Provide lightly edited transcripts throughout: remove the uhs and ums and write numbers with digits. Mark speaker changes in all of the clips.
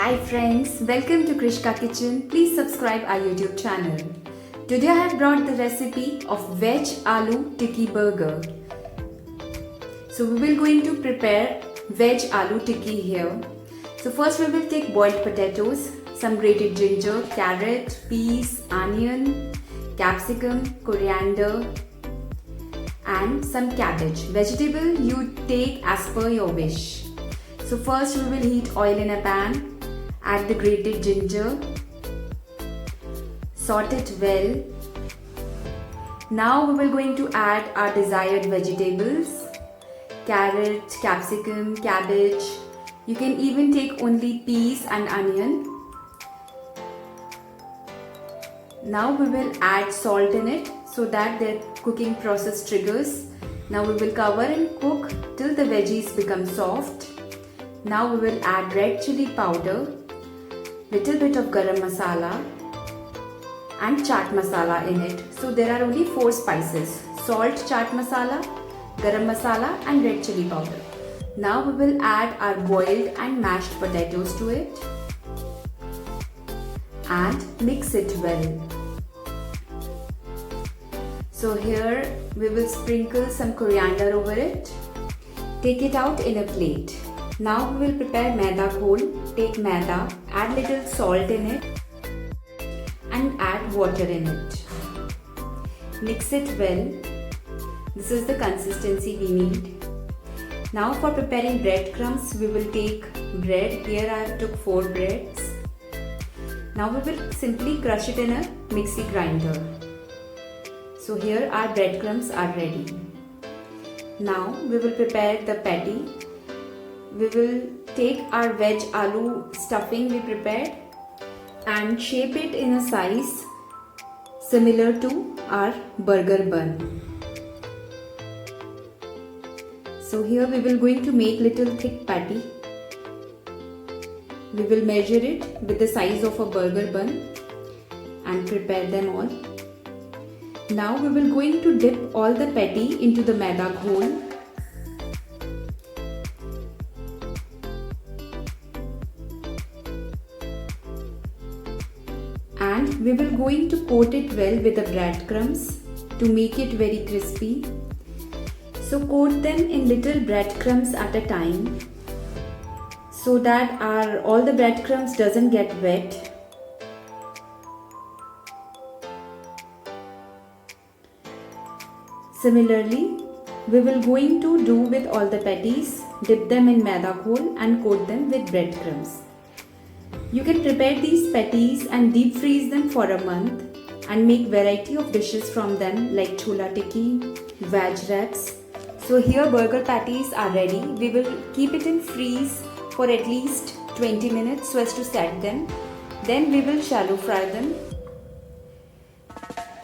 Speaker 1: Hi friends, welcome to Krishka Kitchen. Please subscribe our YouTube channel. Today I have brought the recipe of veg aloo tikki burger. So we will going to prepare veg aloo tikki here. So first we will take boiled potatoes, some grated ginger, carrot, peas, onion, capsicum, coriander and some cabbage. Vegetable you take as per your wish. So first we will heat oil in a pan. Add the grated ginger, saute it well. Now we will going to add our desired vegetables, carrot, capsicum, cabbage. You can even take only peas and onion. Now we will add salt in it so that the cooking process triggers. Now we will cover and cook till the veggies become soft. Now we will add red chili powder, little bit of garam masala and chaat masala in it. So there are only 4 spices: salt, chaat masala, garam masala and red chili powder. Now we will add our boiled and mashed potatoes to it and mix it well. So here we will sprinkle some coriander over it. Take it out in a plate. Now we will prepare maida ghol. Take maida, add little salt in it and add water in it. Mix it well. This is the consistency we need. Now for preparing breadcrumbs, we will take bread. Here I took 4 breads. Now we will simply crush it in a mixie grinder. So here our breadcrumbs are ready. Now we will prepare the patty. We will take our veg aloo stuffing we prepared and shape it in a size similar to our burger bun. So here we will going to make little thick patty. We will measure it with the size of a burger bun and prepare them all. Now we will going to dip all the patty into the maida ghol. And we will going to coat it well with the breadcrumbs to make it very crispy. So coat them in little breadcrumbs at a time so that all the breadcrumbs doesn't get wet. Similarly, we will going to do with all the patties, dip them in maida ghol and coat them with breadcrumbs. You can prepare these patties and deep freeze them for a month and make variety of dishes from them like chola tikki, veg wraps. So here burger patties are ready. We will keep it in freeze for at least 20 minutes so as to set them. Then we will shallow fry them.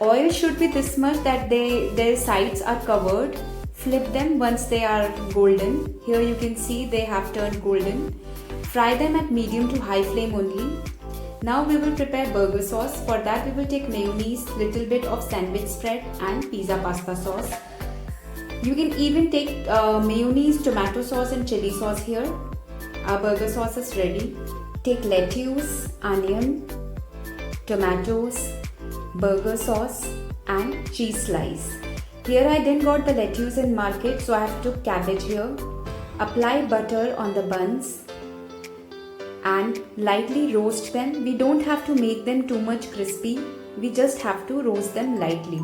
Speaker 1: Oil should be this much that their sides are covered. Flip them once they are golden. Here you can see they have turned golden. Fry them at medium to high flame only. Now we will prepare burger sauce. For that we will take mayonnaise, little bit of sandwich spread and pizza pasta sauce. You can even take mayonnaise, tomato sauce and chili sauce here. Our burger sauce is ready. Take lettuce, onion, tomatoes, burger sauce and cheese slice. Here I didn't got the lettuce in market, so I have took cabbage here. Apply butter on the buns and lightly roast them. We don't have to make them too much crispy. We just have to roast them lightly.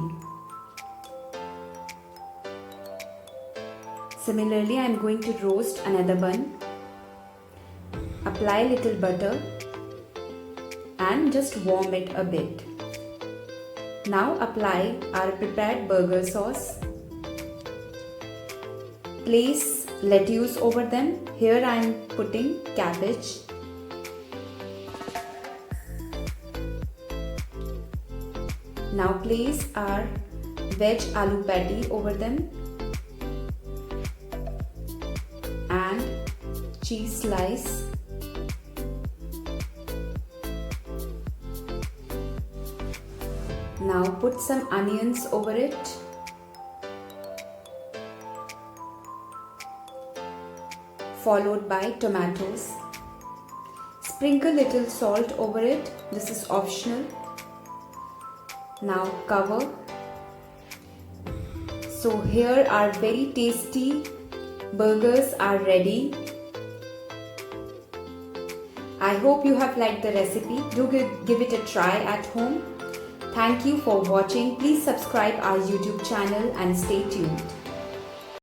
Speaker 1: Similarly, I am going to roast another bun. Apply little butter and just warm it a bit. Now apply our prepared burger sauce. Place lettuce over them. Here I am putting cabbage. Now place our veg aloo patty over them and cheese slice. Now put some onions over it. Followed by tomatoes. Sprinkle little salt over it. This is optional. Now cover. So here our very tasty burgers are ready. I hope you have liked the recipe. Do give it a try at home. Thank you for watching. Please subscribe our YouTube channel and stay tuned.